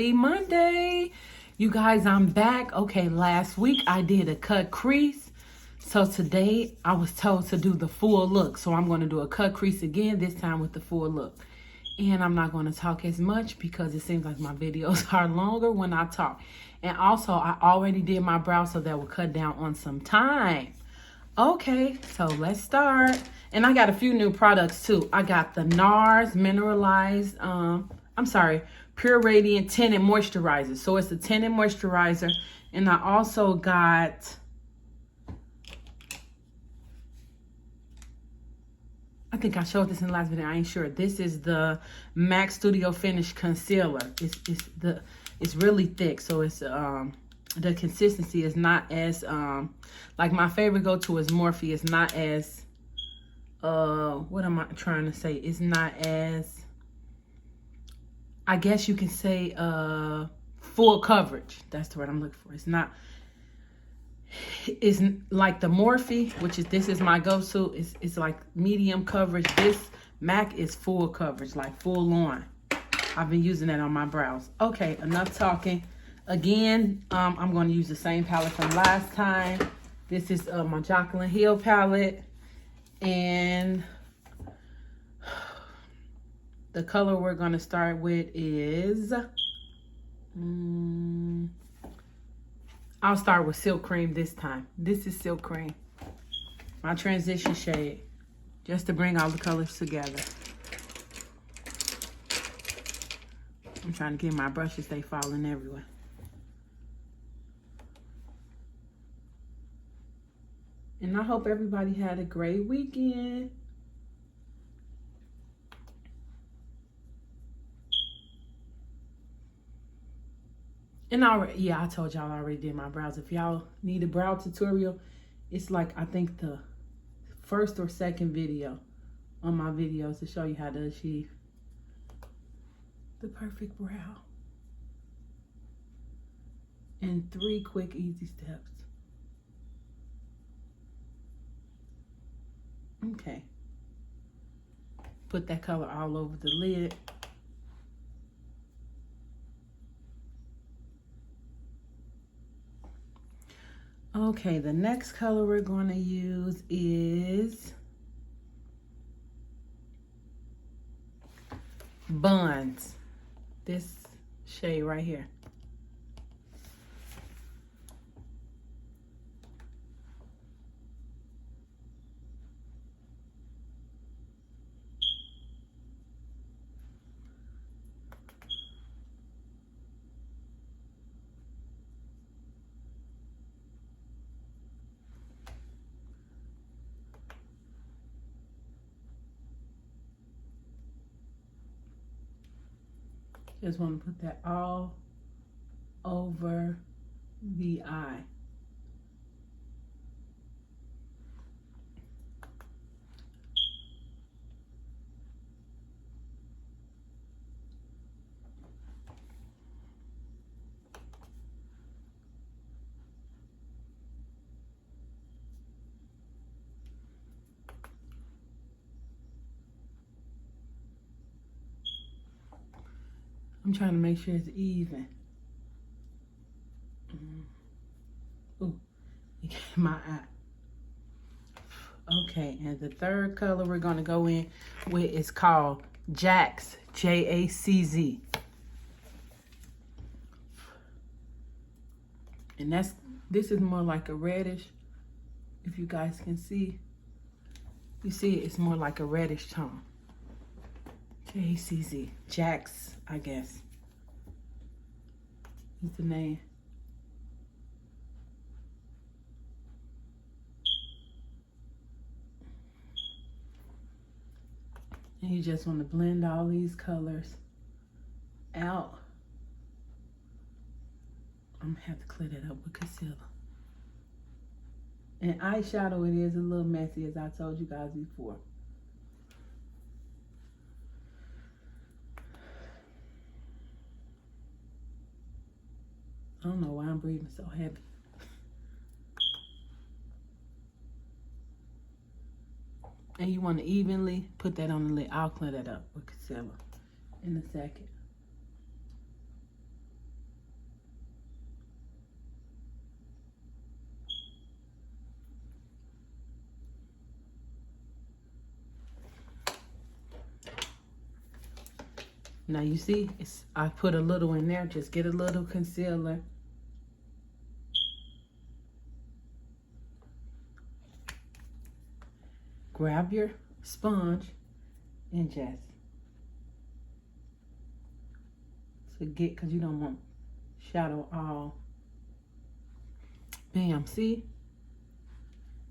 Happy Monday. You guys, I'm back. Okay, last week I did a cut crease. So today I was told to do the full look. So I'm going to do a cut crease again, this time with the full look. And I'm not going to talk as much because it seems like my videos are longer when I talk. And also, I already did my brows, so that will cut down on some time. Okay, so let's start. And I got a few new products too. I got the NARS mineralized, Pure Radiant Tinted Moisturizer. So it's a tinted moisturizer. And I also got, I think I showed this in the last video, I ain't sure. This is the MAC Studio Finish Concealer. It's really thick, so it's the consistency is not as like my favorite go-to is Morphe. It's not as what am I trying to say? It's not as, I guess you can say, full coverage. That's the word I'm looking for. It's not, it's like the Morphe, which is, this is my go-to. It's like medium coverage. This MAC is full coverage, like full on. I've been using that on my brows. Okay, enough talking. Again, I'm going to use the same palette from last time. This is my Jaclyn Hill palette. And the color we're going to start with is, I'll start with Silk Cream this time. This is Silk Cream, my transition shade, just to bring all the colors together. I'm trying to get my brushes, they falling everywhere. And I hope everybody had a great weekend. And I told y'all I already did my brows. If y'all need a brow tutorial, it's like, I think the first or second video on my videos to show you how to achieve the perfect brow in 3 quick, easy steps. Okay. Put that color all over the lid. Okay, the next color we're going to use is Buns. This shade right here. Just want to put that all over the eye. I'm trying to make sure it's even. Ooh, my eye. Okay, and the third color we're going to go in with is called Jacz, J-A-C-Z. And this is more like a reddish, if you guys can see. You see it's more like a reddish tone. J-A-C-Z, Jacz, I guess, is the name. And you just want to blend all these colors out. I'm gonna have to clear that up with concealer. And eyeshadow, it is a little messy, as I told you guys before. I don't know why I'm breathing so heavy. And you want to evenly put that on the lid. I'll clear that up with concealer in a second. Now you see, I put a little in there. Just get a little concealer. Grab your sponge and just get, because you don't want shadow all. Bam, see?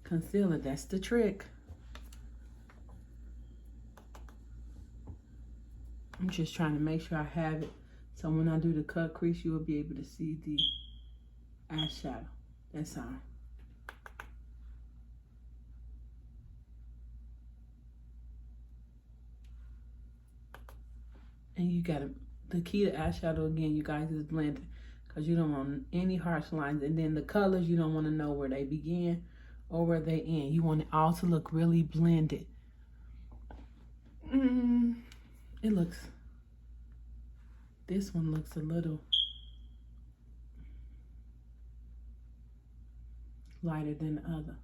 Concealer, that's the trick. I'm just trying to make sure I have it, so when I do the cut crease, you will be able to see the eyeshadow. That's all. And you gotta, the key to eyeshadow again, you guys, is blending, because you don't want any harsh lines. And then the colors, you don't want to know where they begin or where they end. You want it all to look really blended. It looks, this one looks a little lighter than the other.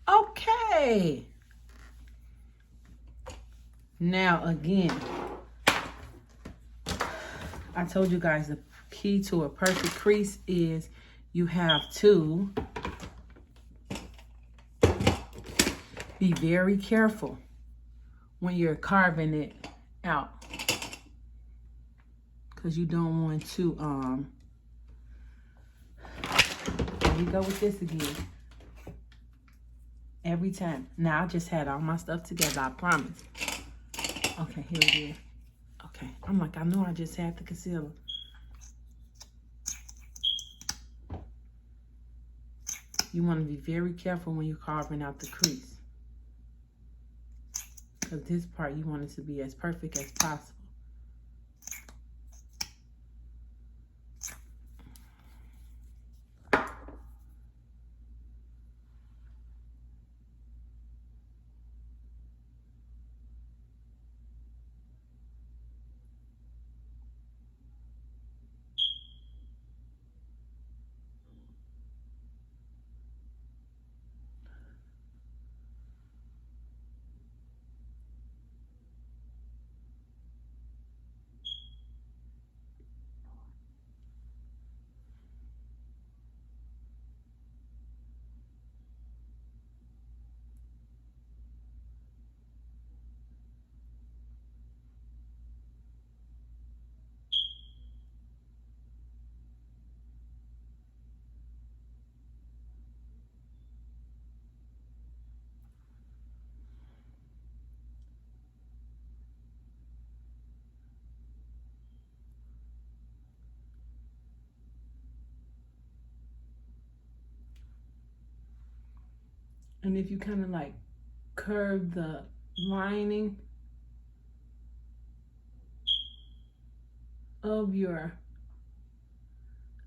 Okay. Now again, I told you guys the key to a perfect crease is you have to be very careful when you're carving it out, because you don't want to here we go with this again. Every time. Now I just had all my stuff together, I promise. Okay, here it is. Okay, I'm like, I know I just had the concealer. You want to be very careful when you're carving out the crease, because this part, you want it to be as perfect as possible. And if you kind of like curve the lining of your,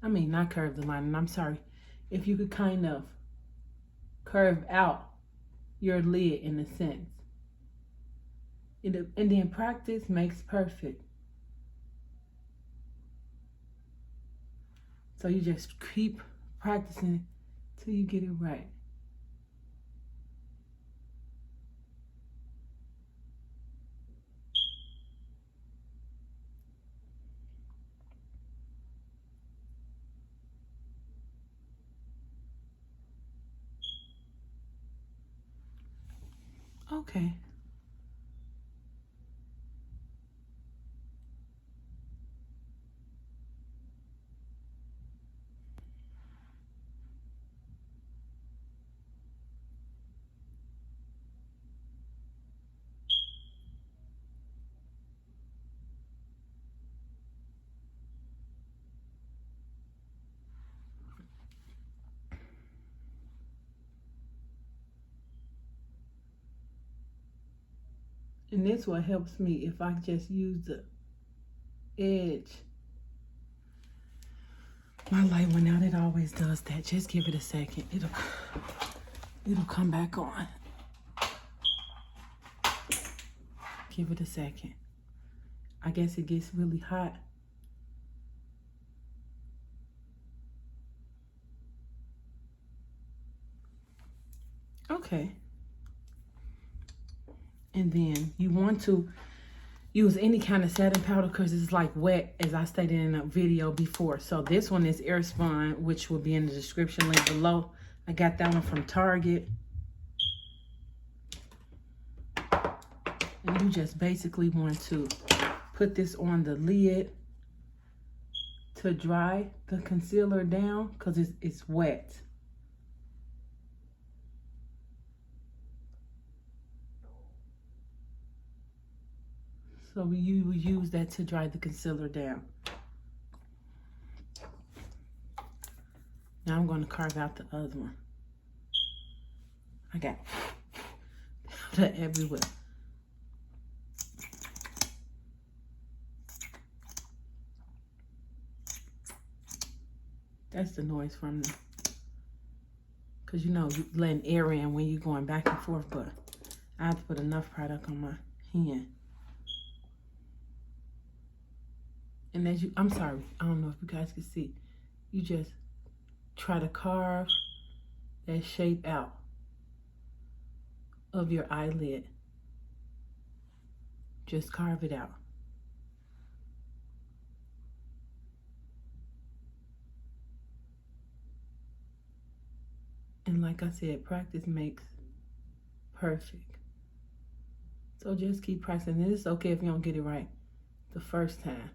not curve the lining, I'm sorry. If you could kind of curve out your lid in a sense. And then practice makes perfect. So you just keep practicing till you get it right. Okay. And this what helps me if I just use the edge. My light went out, it always does that. Just give it a second. It'll come back on. Give it a second. I guess it gets really hot. Okay. And then you want to use any kind of setting powder because it's like wet, as I stated in a video before. So this one is Air Spun, which will be in the description link below. I got that one from Target. And you just basically want to put this on the lid to dry the concealer down because it's wet. So you will use that to dry the concealer down. Now I'm going to carve out the other one. I got powder everywhere. That's the noise from the, because you know, you letting air in when you're going back and forth, but I have to put enough product on my hand. And as you, I'm sorry, I don't know if you guys can see, you just try to carve that shape out of your eyelid. Just carve it out. And like I said, practice makes perfect. So just keep practicing. And it's okay if you don't get it right the first time.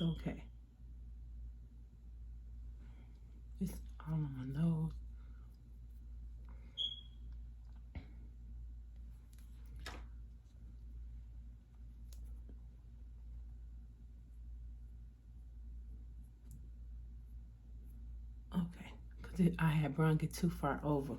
It's okay. It's all on my nose. Okay, because I had brung it too far over.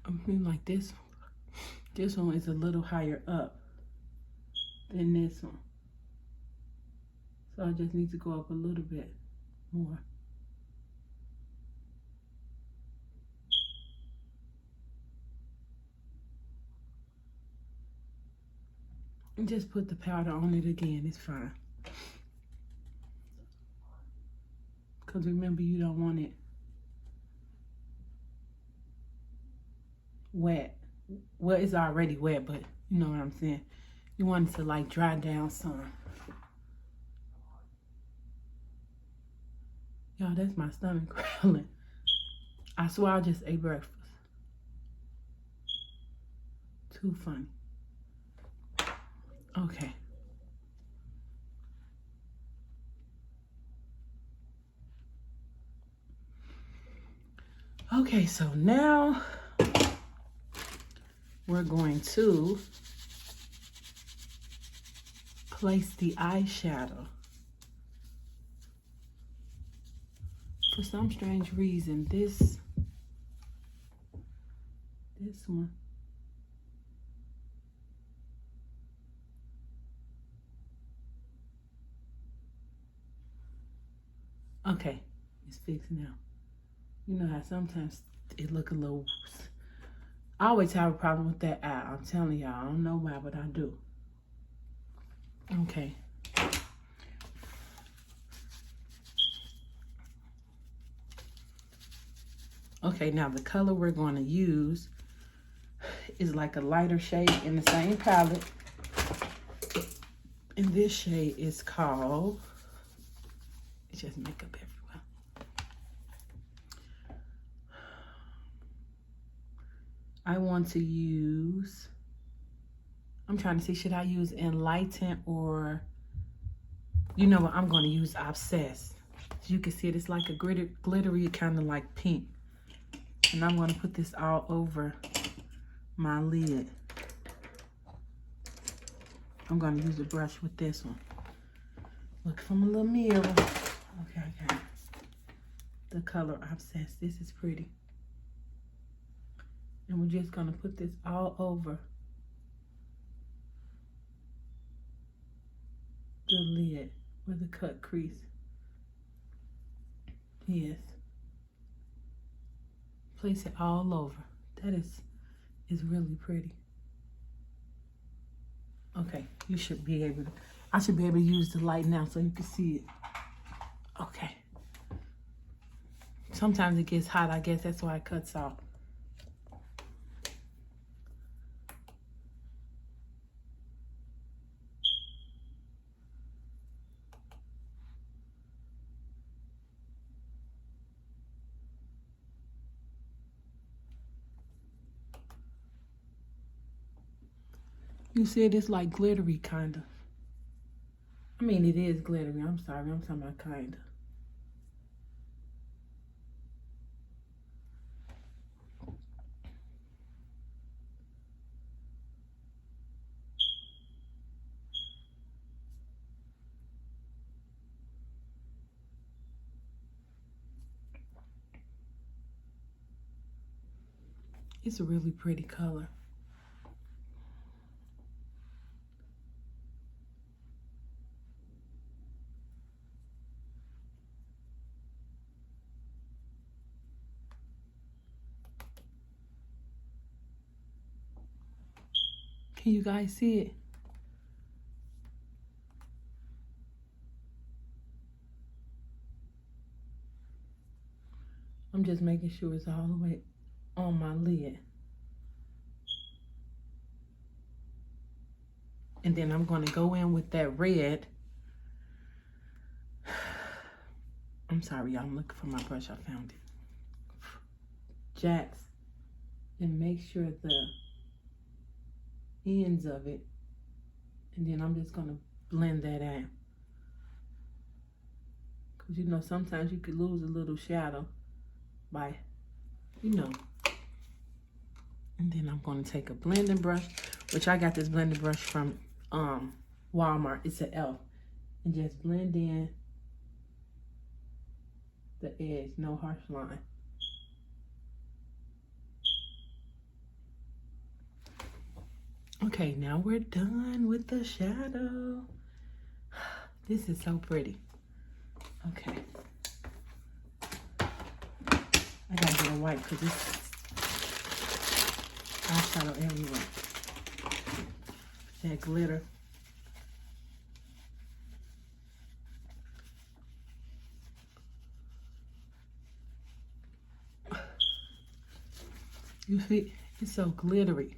I mean, like this one is a little higher up than this one. So I just need to go up a little bit more. And just put the powder on it again, it's fine. Because remember, you don't want it wet. Well, it's already wet, but you know what I'm saying. You want it to like dry down some. Y'all, that's my stomach growling. I swear I just ate breakfast. Too funny. Okay. Okay, so now we're going to place the eyeshadow. For some strange reason, this one, okay, it's fixed now. You know how sometimes it look a little, I always have a problem with that eye. I'm telling y'all, I don't know why, but I do. Okay. Okay, now the color we're going to use is like a lighter shade in the same palette. And this shade is called, it's just makeup everywhere. I want to use, I'm trying to see, should I use Enlighten or, you know what, I'm going to use Obsessed. As you can see it, it's like a glittery kind of like pink. And I'm going to put this all over my lid. I'm going to use a brush with this one. Look from a little mirror. Okay, I got it. The color Obsessed. This is pretty. And we're just going to put this all over the lid where the cut crease is. Place it all over. That is really pretty. Okay, you should be able to, I should be able to use the light now so you can see it. Okay. Sometimes it gets hot, I guess that's why it cuts off. You said it's like glittery, kind of. I mean, it is glittery. I'm sorry. I'm talking about kind of. It's a really pretty color. Can you guys see it? I'm just making sure it's all the way on my lid. And then I'm going to go in with that red. I'm sorry, y'all. I'm looking for my brush. I found it. Jacks. And make sure the ends of it. And then I'm just going to blend that out. Because, you know, sometimes you could lose a little shadow by, you know. And then I'm going to take a blending brush, which I got this blending brush from Walmart. It's an elf. And just blend in the edge, no harsh line. Okay, now we're done with the shadow. This is so pretty. Okay. I gotta get a wipe because it's eyeshadow everywhere. That glitter. You see, it's so glittery.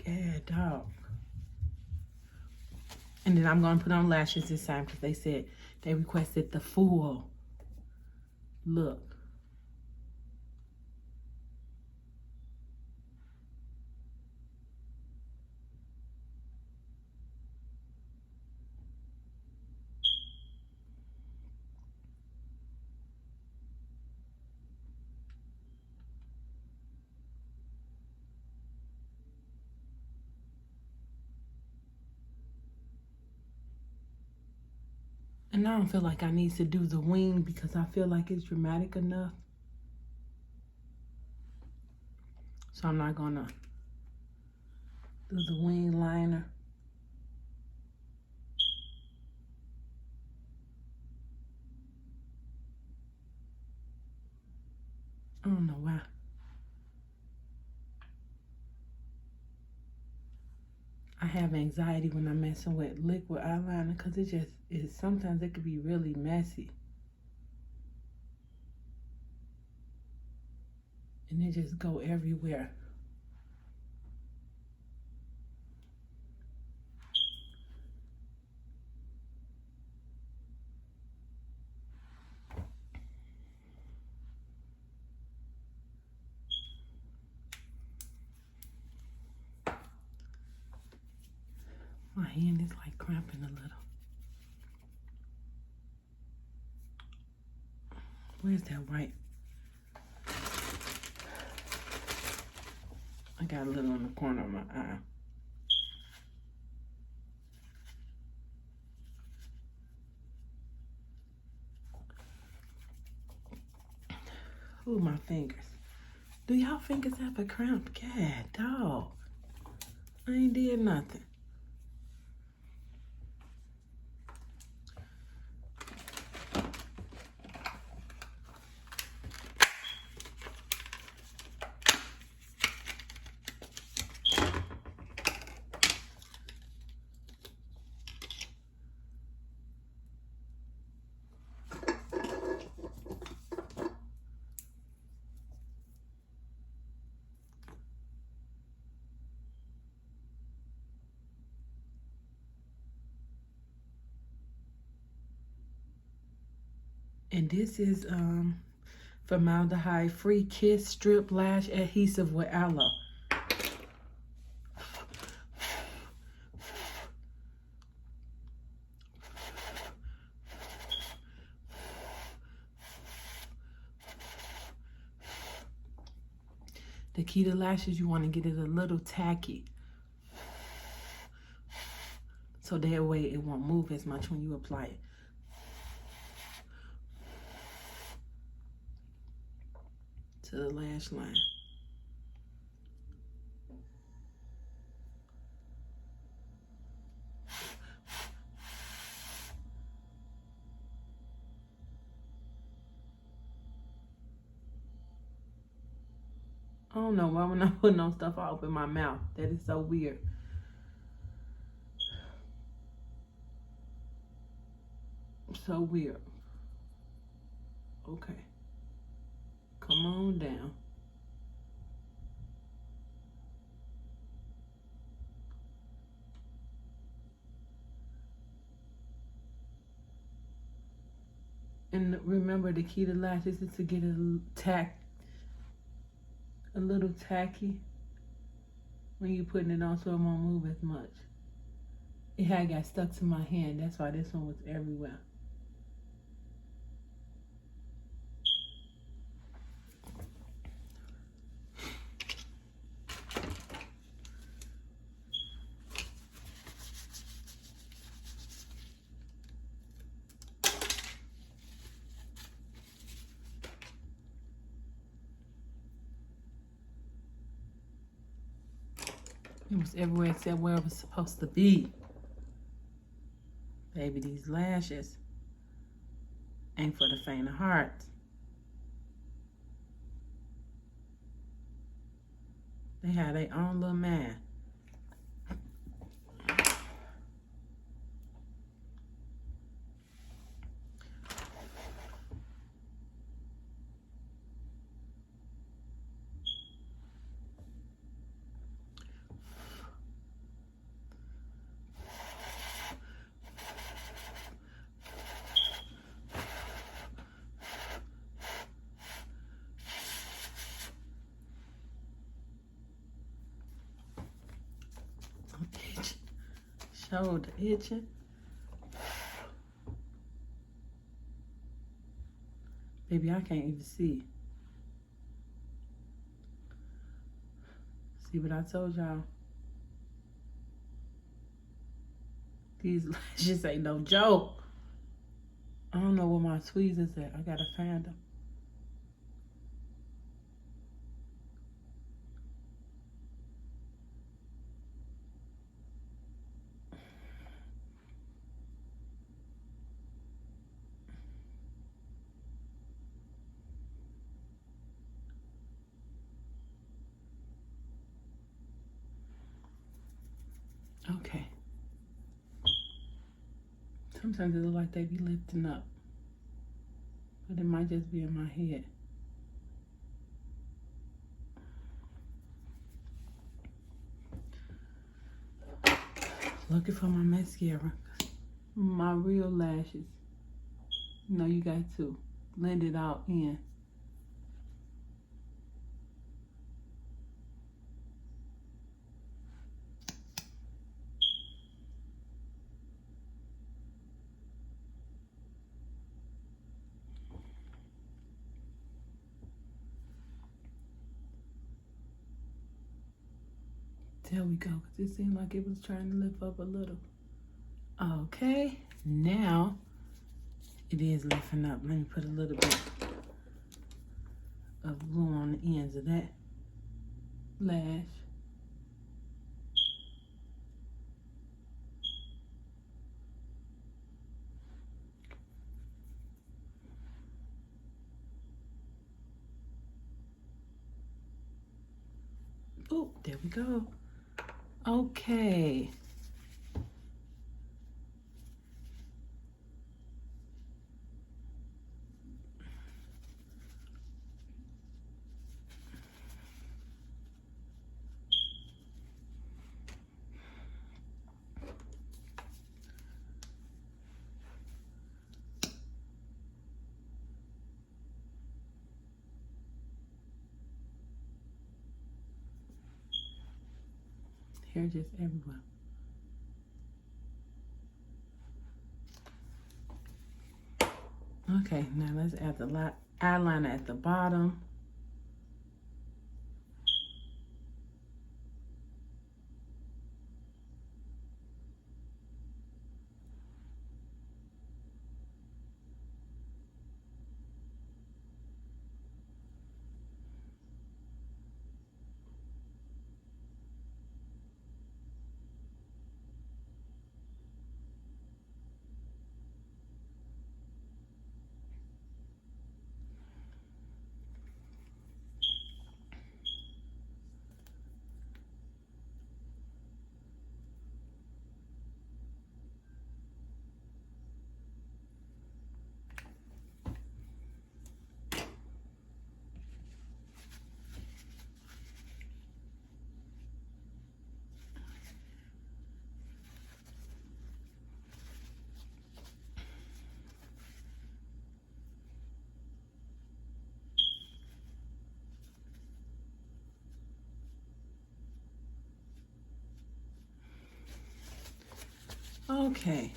Yeah, dog. And then I'm going to put on lashes this time because they said they requested the full look. And I don't feel like I need to do the wing because I feel like it's dramatic enough. So I'm not gonna do the wing liner. I don't know why. I have anxiety when I'm messing with liquid eyeliner because it just is, sometimes it could be really messy. And it just go everywhere. My hand is like cramping a little. Where's that white? I got a little on the corner of my eye. Ooh, my fingers. Do y'all fingers have a cramp? God, dog. I ain't did nothing. And this is formaldehyde free kiss strip lash adhesive with aloe. The key to lashes, you want to get it a little tacky, so that way it won't move as much when you apply it. To the lash line. I don't know why when I put no stuff I open my mouth. That is so weird. So weird. Okay. Come on down. And remember, the key to lashes is to get a little tacky when you're putting it on, so it won't move as much. It had got stuck to my hand. That's why this one was everywhere. It was everywhere except where it was supposed to be. Baby, these lashes ain't for the faint of heart. They had their own little man. Shoulder itching. Baby, I can't even see. See what I told y'all? These lashes ain't no joke. I don't know where my tweezers at. I gotta find them. Okay. Sometimes it look like they be lifting up, but it might just be in my head. Looking for my mascara, my real lashes. You know, you got to blend it out in. There we go, because it seemed like it was trying to lift up a little. Okay, now it is lifting up. Let me put a little bit of glue on the ends of that lash. Oh, there we go. Okay. Hair just everywhere. Okay, now let's add the eyeliner at the bottom. Okay.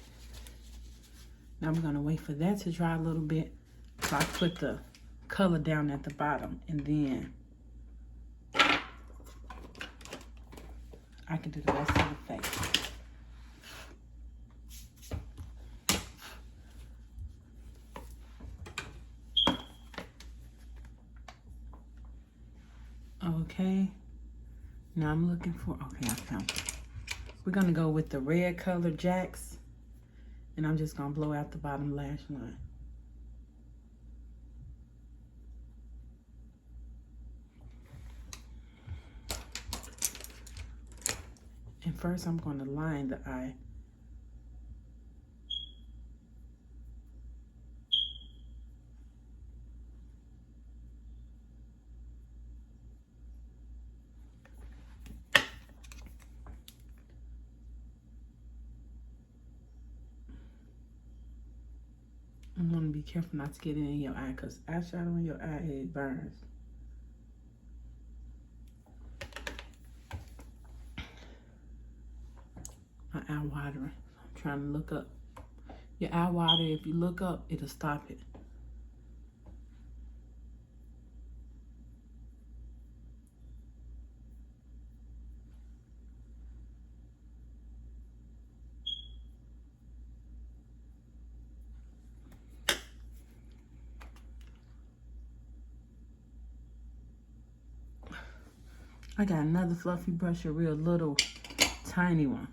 Now I'm gonna wait for that to dry a little bit. So I put the color down at the bottom, and then I can do the rest of the face. Okay. Now I'm looking for, okay, I found it. We're gonna go with the red color Jacks, and I'm just gonna blow out the bottom lash line. And first I'm gonna line the eye. You want to be careful not to get it in your eye, because eyeshadow in your eye, it burns. My eye watering. I'm trying to look up. Your eye water, if you look up, it'll stop it. I got another fluffy brush, a real little tiny one.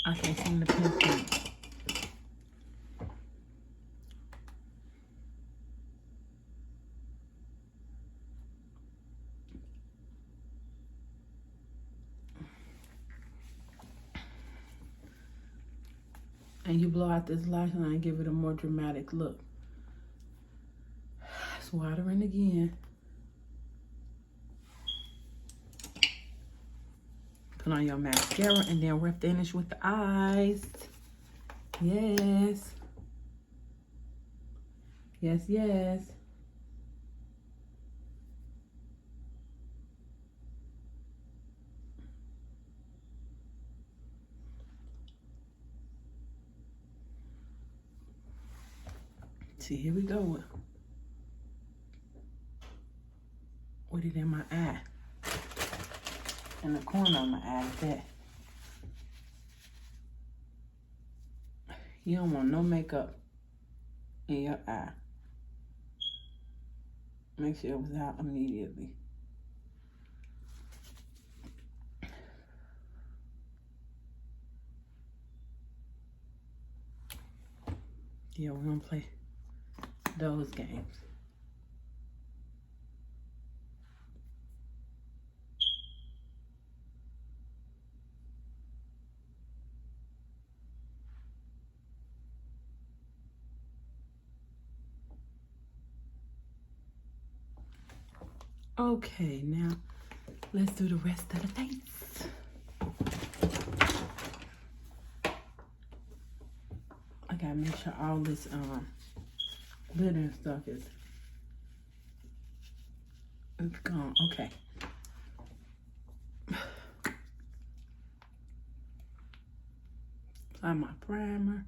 I can't seem to pinpoint. And you blow out this lash line and give it a more dramatic look. It's watering again. Put on your mascara and then we're finished with the eyes. Yes. Yes, yes. See, here we go. With it in my eye. In the corner of my eye, like that. You don't want no makeup in your eye. Make sure it was out immediately. Yeah, we're gonna play those games. Okay, now let's do the rest of the face. I gotta make sure all this glitter and stuff is gone. Okay. Apply my primer.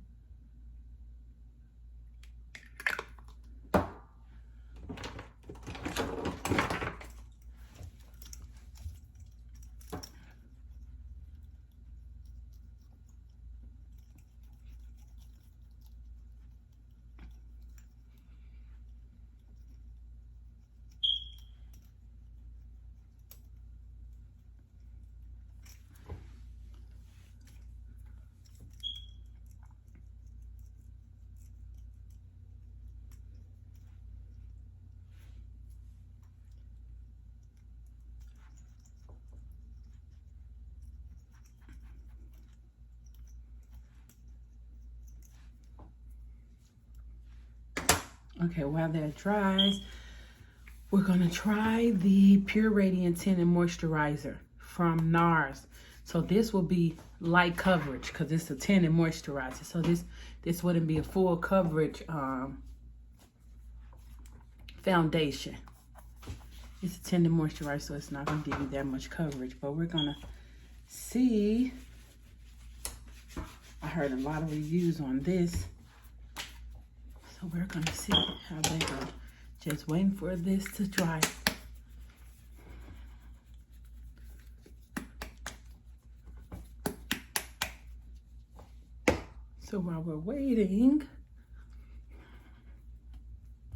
Okay, while that dries, we're gonna try the Pure Radiant Tinted Moisturizer from NARS. So this will be light coverage because it's a tinted moisturizer. So this wouldn't be a full coverage foundation. It's a tinted moisturizer, so it's not gonna give you that much coverage. But we're gonna see. I heard a lot of reviews on this. So we're gonna see how they go. Just waiting for this to dry. So while we're waiting,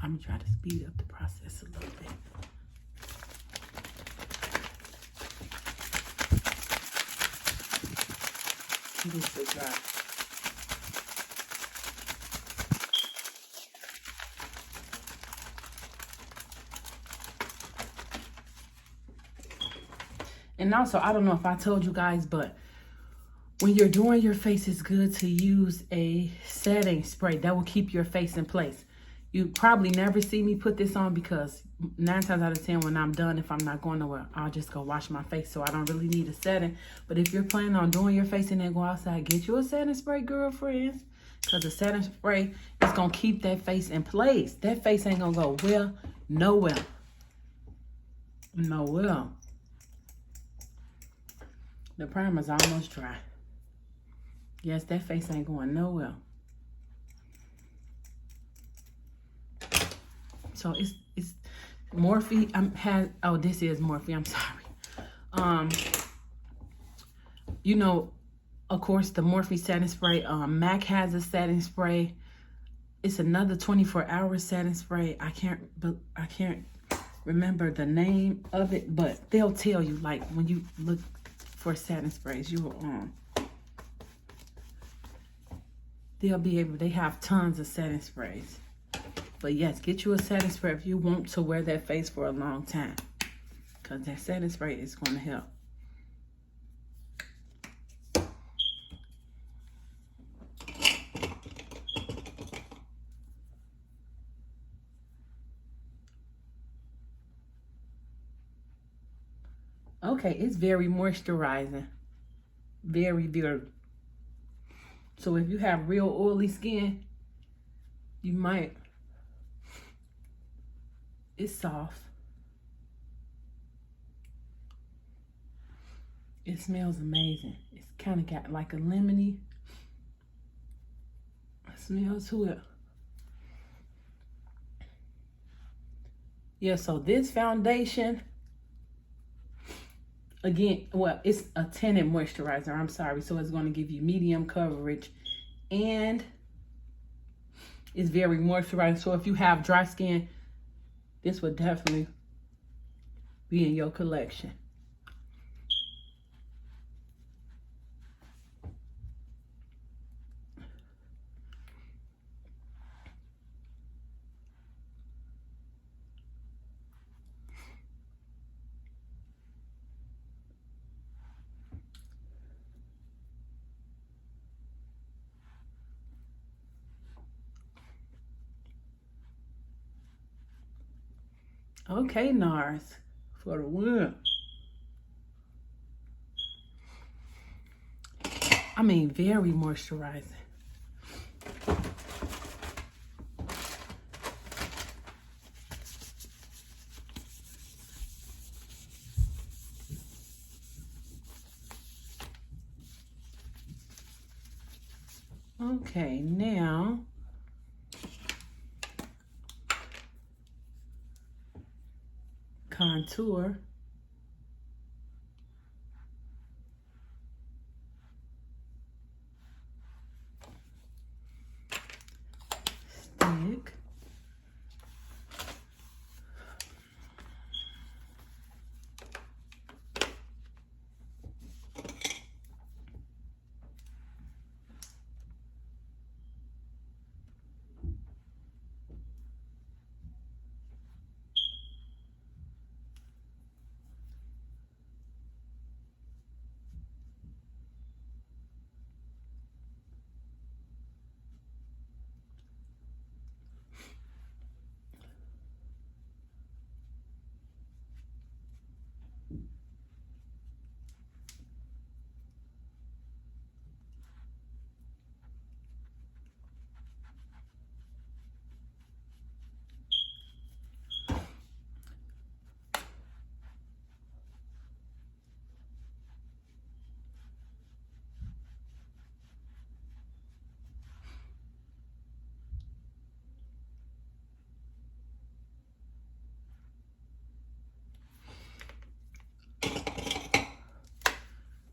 I'm gonna try to speed up the process a little bit. This is dry. And also, I don't know if I told you guys, but when you're doing your face, it's good to use a setting spray that will keep your face in place. You probably never see me put this on because 9 times out of 10 when I'm done, if I'm not going nowhere, I'll just go wash my face. So I don't really need a setting. But if you're planning on doing your face and then go outside, get you a setting spray, girlfriends. Because the setting spray is going to keep that face in place. That face ain't going to go well, nowhere. Nowhere. The primer's almost dry. Yes, that face ain't going nowhere. So it's Morphe. This is Morphe. I'm sorry. You know, of course, the Morphe setting spray. MAC has a setting spray. It's another 24-hour setting spray. I can't remember the name of it, but they'll tell you, like, when you look for setting sprays, you will they'll be able. They have tons of setting sprays. But yes, get you a setting spray if you want to wear that face for a long time, because that setting spray is going to help. Okay, it's very moisturizing. Very, very. So if you have real oily skin, you might. It's soft. It smells amazing. It's kind of got like a lemony smell to it. Yeah, so this foundation, again, well, it's a tinted moisturizer. I'm sorry. So it's going to give you medium coverage and it's very moisturizing. So if you have dry skin, this would definitely be in your collection. Okay, NARS. for the win. I mean, very moisturizing. Okay, now contour. Stick.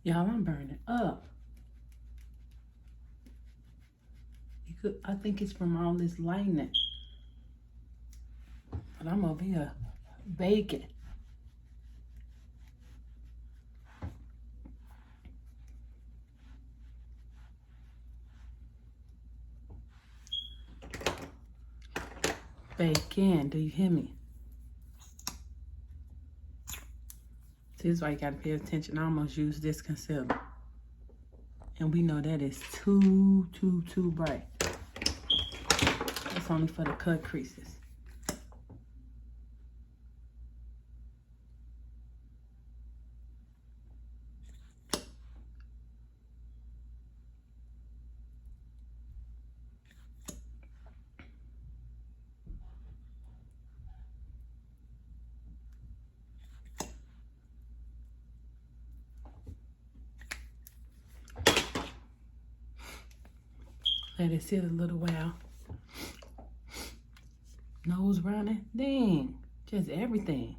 Y'all, I'm burning up. I think it's from all this lightning. But I'm over here baking. Baking, do you hear me? See, this is why you gotta pay attention. I almost used this concealer. And we know that is too bright. It's only for the cut creases. Let it sit a little while. Nose running. Dang. Just everything.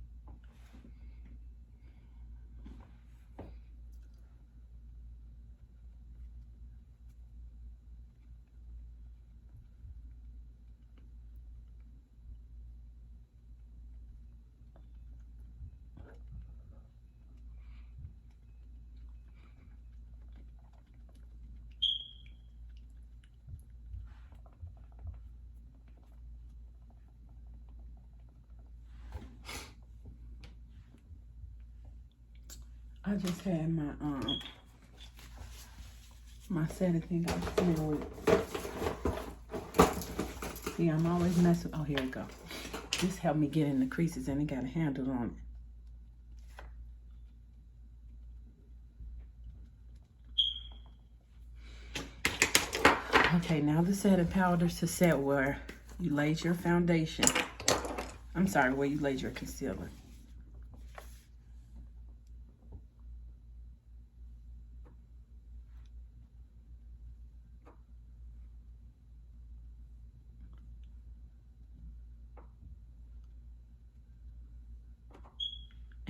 I just had my setting thing I was playing with. See, I'm always messing. Oh, here we go. This helped me get in the creases and it got a handle on it. Okay, now the setting powders to set where you laid your foundation. I'm sorry, where you laid your concealer.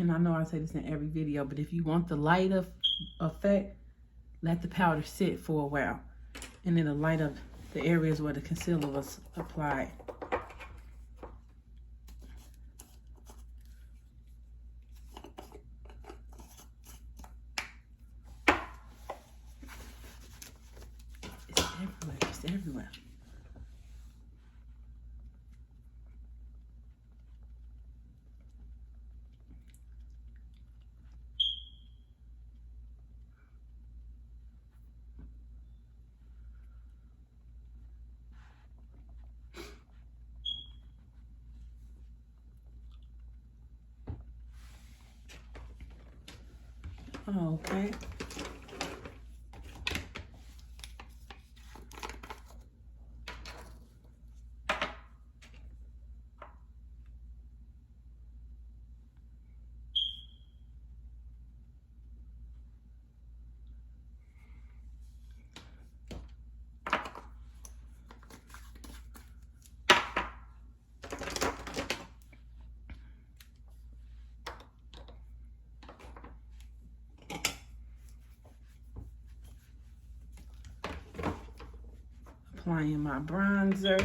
And I know I say this in every video, but if you want the light effect, let the powder sit for a while. And it'll light up the areas where the concealer was applied. It's everywhere, it's everywhere. Oh, okay. Applying my bronzer.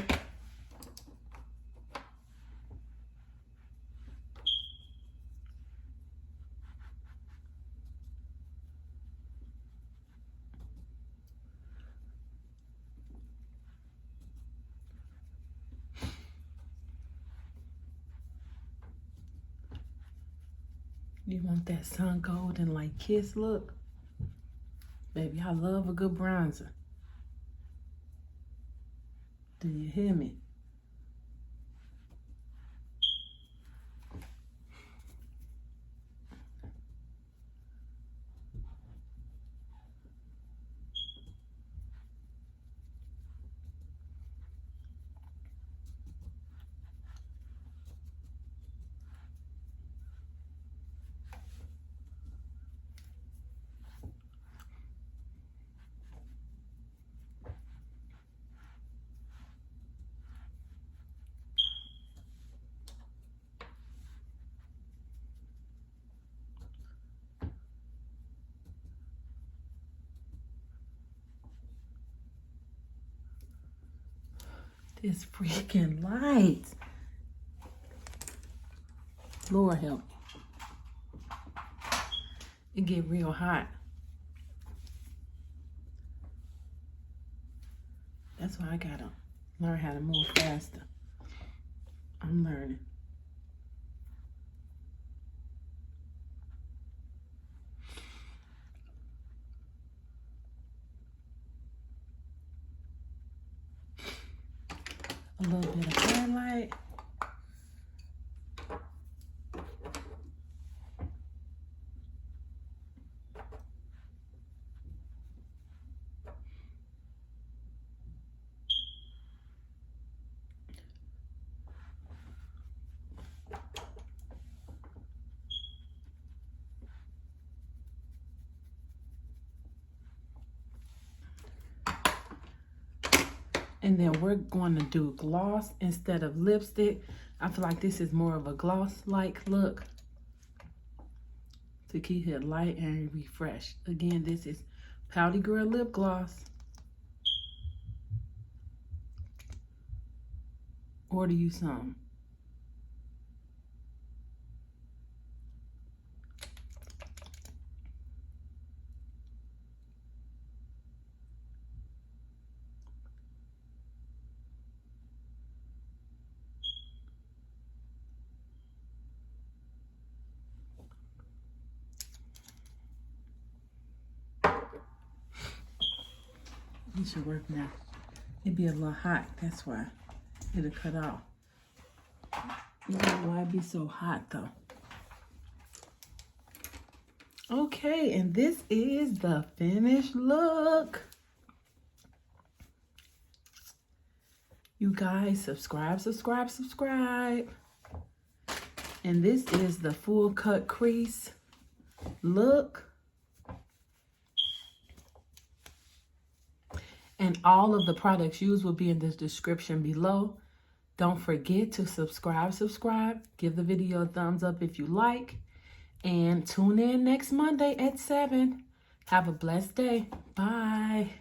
You want that sun golden like kiss look? Baby, I love a good bronzer. Do you hear me? This freaking light. Lord help me. It get real hot. That's why I gotta learn how to move faster. I'm learning. A little bit of highlight. And then we're going to do gloss instead of lipstick. I feel like this is more of a gloss-like look to keep it light and refreshed. Again, this is Pouty Girl Lip Gloss. Order you some. It should work now. It'd be a little hot, that's why it'll cut off. You know why it be so hot though. Okay, and this is the finished look. You guys, subscribe. And this is the full cut crease look. And all of the products used will be in the description below. Don't forget to subscribe. Give the video a thumbs up if you like. And tune in next Monday at 7. Have a blessed day. Bye.